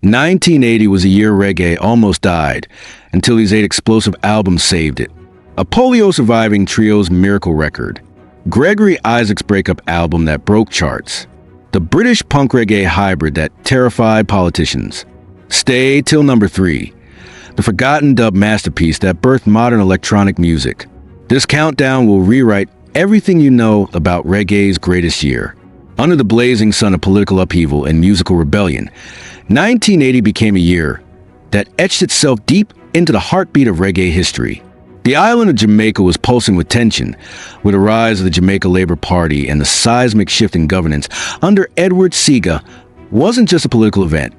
1980 was a year reggae almost died, until these 8 explosive albums saved it. A polio-surviving trio's miracle record. Gregory Isaac's breakup album that broke charts. The British punk reggae hybrid that terrified politicians. Stay till number 3. The forgotten dub masterpiece that birthed modern electronic music. This countdown will rewrite everything you know about reggae's greatest year. Under the blazing sun of political upheaval and musical rebellion, 1980 became a year that etched itself deep into the heartbeat of reggae history. The island of Jamaica was pulsing with tension, with the rise of the Jamaica Labour Party and the seismic shift in governance under Edward Seaga wasn't just a political event.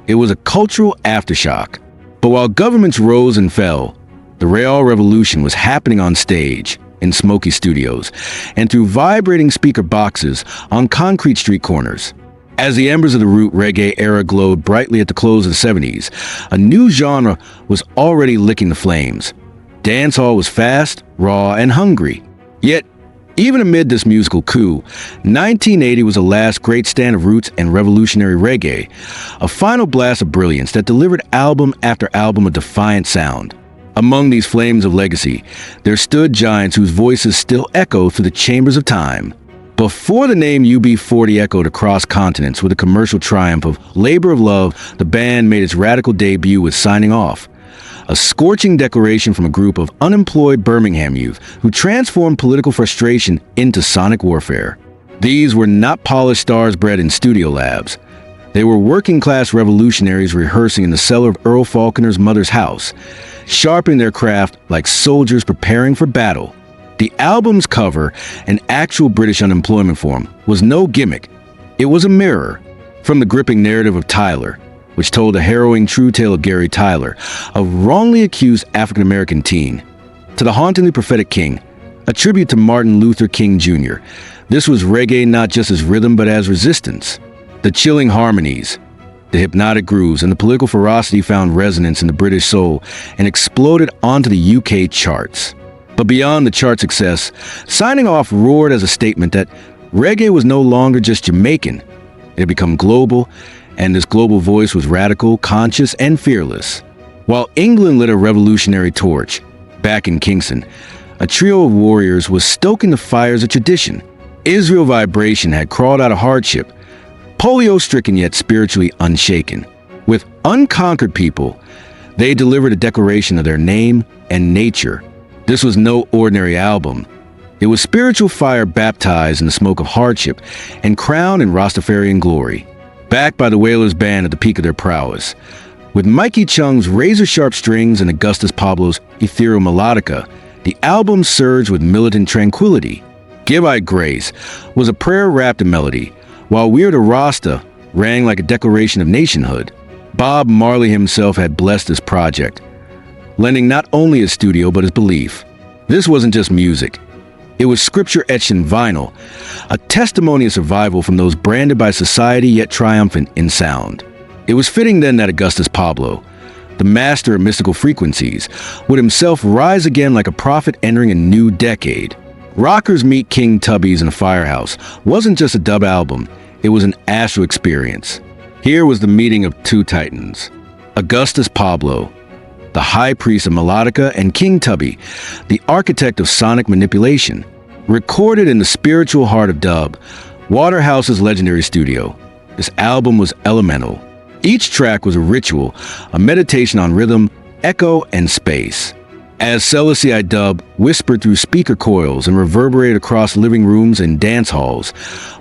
It was a cultural aftershock. But while governments rose and fell, the Real Revolution was happening on stage, in smoky studios, and through vibrating speaker boxes on concrete street corners. As the embers of the root reggae era glowed brightly at the close of the 70s, a new genre was already licking the flames. Dancehall was fast, raw, and hungry. Yet, even amid this musical coup, 1980 was the last great stand of roots and revolutionary reggae, a final blast of brilliance that delivered album after album of defiant sound. Among these flames of legacy, there stood giants whose voices still echo through the chambers of time. Before the name UB40 echoed across continents with a commercial triumph of Labor of Love, the band made its radical debut with Signing Off, a scorching declaration from a group of unemployed Birmingham youth who transformed political frustration into sonic warfare. These were not polished stars bred in studio labs. They were working-class revolutionaries rehearsing in the cellar of Earl Falconer's mother's house, sharpening their craft like soldiers preparing for battle. The album's cover, an actual British unemployment form, was no gimmick. It was a mirror. From the gripping narrative of Tyler, which told a harrowing true tale of Gary Tyler, a wrongly accused African-American teen, to the hauntingly prophetic King, a tribute to Martin Luther King Jr. This was reggae not just as rhythm but as resistance. The chilling harmonies, the hypnotic grooves, and the political ferocity found resonance in the British soul and exploded onto the UK charts. But beyond the chart success, Signing Off roared as a statement that reggae was no longer just Jamaican. It had become global, and this global voice was radical, conscious, and fearless. While England lit a revolutionary torch, back in Kingston, a trio of warriors was stoking the fires of tradition. Israel Vibration had crawled out of hardship, polio-stricken yet spiritually unshaken. With unconquered people, they delivered a declaration of their name and nature. This was no ordinary album. It was spiritual fire baptized in the smoke of hardship and crowned in Rastafarian glory. Backed by the Wailers Band at the peak of their prowess, with Mikey Chung's razor-sharp strings and Augustus Pablo's ethereal melodica, the album surged with militant tranquility. Give I Grace was a prayer wrapped in melody, while Weird Al Rasta rang like a declaration of nationhood. Bob Marley himself had blessed this project, lending not only his studio but his belief. This wasn't just music. It was scripture etched in vinyl, a testimony of survival from those branded by society yet triumphant in sound. It was fitting then that Augustus Pablo, the master of mystical frequencies, would himself rise again like a prophet entering a new decade. Rockers Meet King Tubby's in a Firehouse wasn't just a dub album, it was an astral experience. Here was the meeting of two titans. Augustus Pablo, the high priest of melodica, and King Tubby, the architect of sonic manipulation. Recorded in the spiritual heart of dub, Waterhouse's legendary studio, this album was elemental. Each track was a ritual, a meditation on rhythm, echo, and space. As Selassie Dub whispered through speaker coils and reverberated across living rooms and dance halls,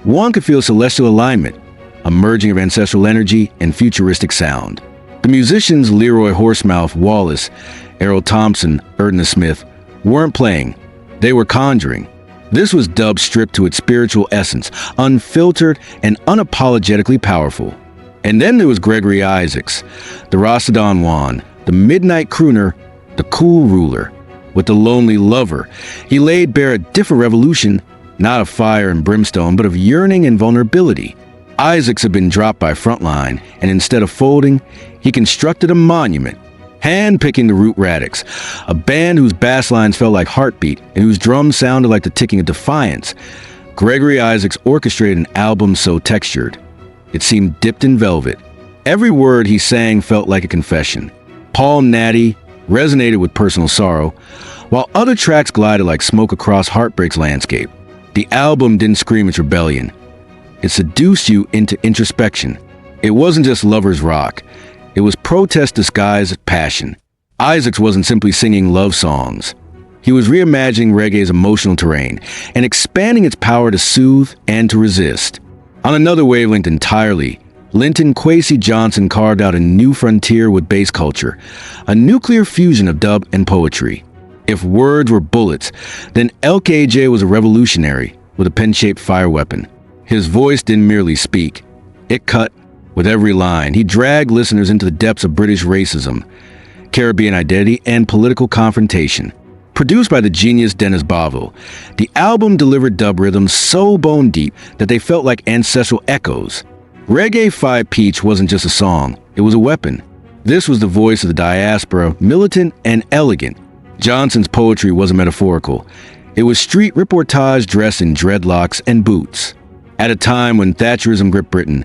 one could feel celestial alignment, a merging of ancestral energy and futuristic sound. The musicians Leroy Horsemouth Wallace, Errol Thompson, Erdna Smith weren't playing, they were conjuring. This was dub stripped to its spiritual essence, unfiltered and unapologetically powerful. And then there was Gregory Isaacs, the Rasta Don Juan, the midnight crooner, the cool ruler. With the lonely lover, he laid bare a different revolution, not of fire and brimstone, but of yearning and vulnerability. Isaacs had been dropped by Frontline, and instead of folding, he constructed a monument, hand-picking the Root Radix, a band whose bass lines felt like heartbeat and whose drums sounded like the ticking of defiance. Gregory Isaacs orchestrated an album so textured, it seemed dipped in velvet. Every word he sang felt like a confession. Paul Natty resonated with personal sorrow, while other tracks glided like smoke across heartbreak's landscape. The album didn't scream its rebellion. It seduced you into introspection. It wasn't just lover's rock. It was protest disguised as passion. Isaacs wasn't simply singing love songs. He was reimagining reggae's emotional terrain and expanding its power to soothe and to resist. On another wavelength entirely, Linton Kwesi Johnson carved out a new frontier with bass culture, a nuclear fusion of dub and poetry. If words were bullets, then LKJ was a revolutionary with a pen-shaped fire weapon. His voice didn't merely speak. It cut. With every line, he dragged listeners into the depths of British racism, Caribbean identity, and political confrontation. Produced by the genius Dennis Bovell, the album delivered dub rhythms so bone-deep that they felt like ancestral echoes. Reggae 5 Peach wasn't just a song, it was a weapon. This was the voice of the diaspora, militant and elegant. Johnson's poetry wasn't metaphorical. It was street reportage dressed in dreadlocks and boots. At a time when Thatcherism gripped Britain,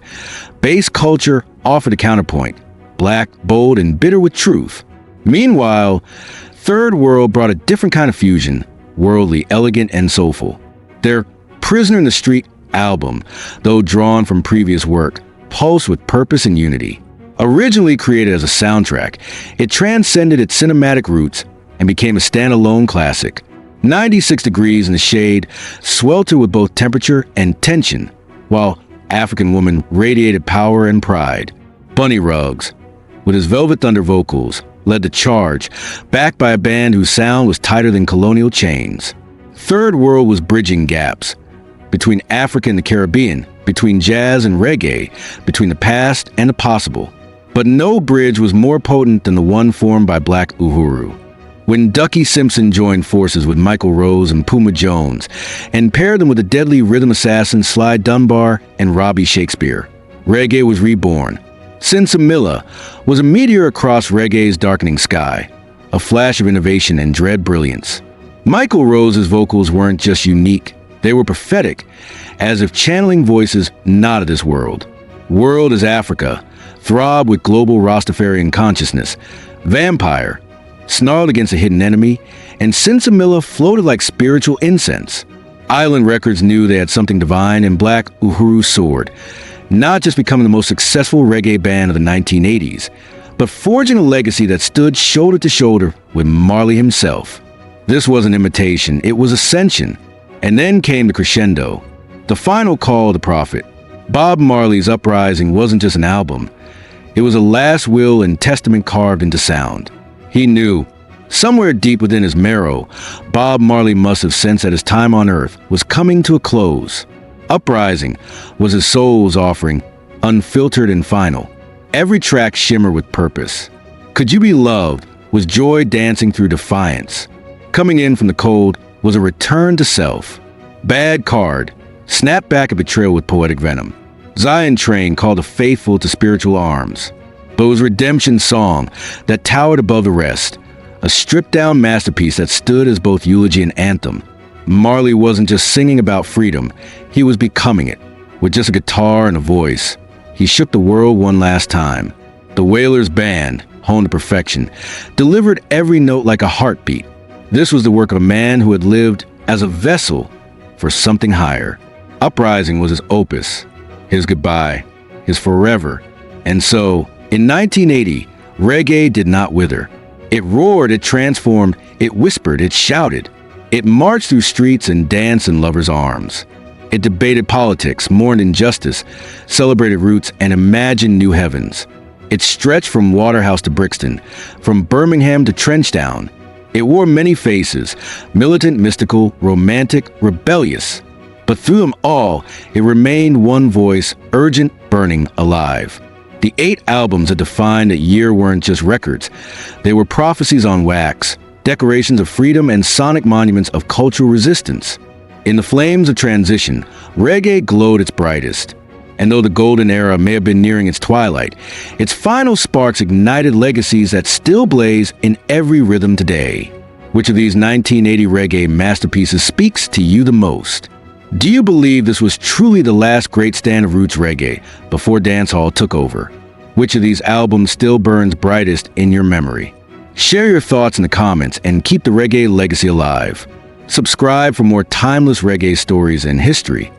bass culture offered a counterpoint, black, bold, and bitter with truth. Meanwhile, Third World brought a different kind of fusion, worldly, elegant, and soulful. Their Prisoner in the Street album, though drawn from previous work, pulsed with purpose and unity. Originally created as a soundtrack, it transcended its cinematic roots and became a standalone classic. 96 Degrees in the Shade sweltered with both temperature and tension, while African Woman radiated power and pride. Bunny Ruggs, with his Velvet Thunder vocals, led the charge, backed by a band whose sound was tighter than colonial chains. Third World was bridging gaps between Africa and the Caribbean, between jazz and reggae, between the past and the possible. But no bridge was more potent than the one formed by Black Uhuru. When Ducky Simpson joined forces with Michael Rose and Puma Jones and paired them with the deadly rhythm assassins Sly Dunbar and Robbie Shakespeare, reggae was reborn. Sinsemilla was a meteor across reggae's darkening sky, a flash of innovation and dread brilliance. Michael Rose's vocals weren't just unique, they were prophetic, as if channeling voices not of this world. World is Africa, throb with global Rastafarian consciousness. Vampire snarled against a hidden enemy, and Sinsemilla floated like spiritual incense. Island Records knew they had something divine in Black Uhuru soared, not just becoming the most successful reggae band of the 1980s, but forging a legacy that stood shoulder to shoulder with Marley himself. This wasn't imitation, it was ascension. And then came the crescendo, the final call of the prophet. Bob Marley's Uprising wasn't just an album, it was a last will and testament carved into sound. He knew, somewhere deep within his marrow, Bob Marley must have sensed that his time on earth was coming to a close. Uprising was his soul's offering, unfiltered and final. Every track shimmered with purpose. Could You Be Loved was joy dancing through defiance. Coming In From the Cold was a return to self. Bad Card snapped back a betrayal with poetic venom. Zion Train called the faithful to spiritual arms. But it was Redemption's song that towered above the rest, a stripped-down masterpiece that stood as both eulogy and anthem. Marley wasn't just singing about freedom, he was becoming it. With just a guitar and a voice, he shook the world one last time. The Wailers Band, honed to perfection, delivered every note like a heartbeat. This was the work of a man who had lived as a vessel for something higher. Uprising was his opus, his goodbye, his forever. And so, in 1980, reggae did not wither. It roared, it transformed, it whispered, it shouted. It marched through streets and danced in lovers' arms. It debated politics, mourned injustice, celebrated roots, and imagined new heavens. It stretched from Waterhouse to Brixton, from Birmingham to Trenchtown. It wore many faces, militant, mystical, romantic, rebellious. But through them all, it remained one voice, urgent, burning, alive. The 8 albums that defined that year weren't just records. They were prophecies on wax, decorations of freedom and sonic monuments of cultural resistance. In the flames of transition, reggae glowed its brightest. And though the golden era may have been nearing its twilight, its final sparks ignited legacies that still blaze in every rhythm today. Which of these 1980 reggae masterpieces speaks to you the most? Do you believe this was truly the last great stand of roots reggae before dancehall took over? Which of these albums still burns brightest in your memory? Share your thoughts in the comments and keep the reggae legacy alive. Subscribe for more timeless reggae stories and history.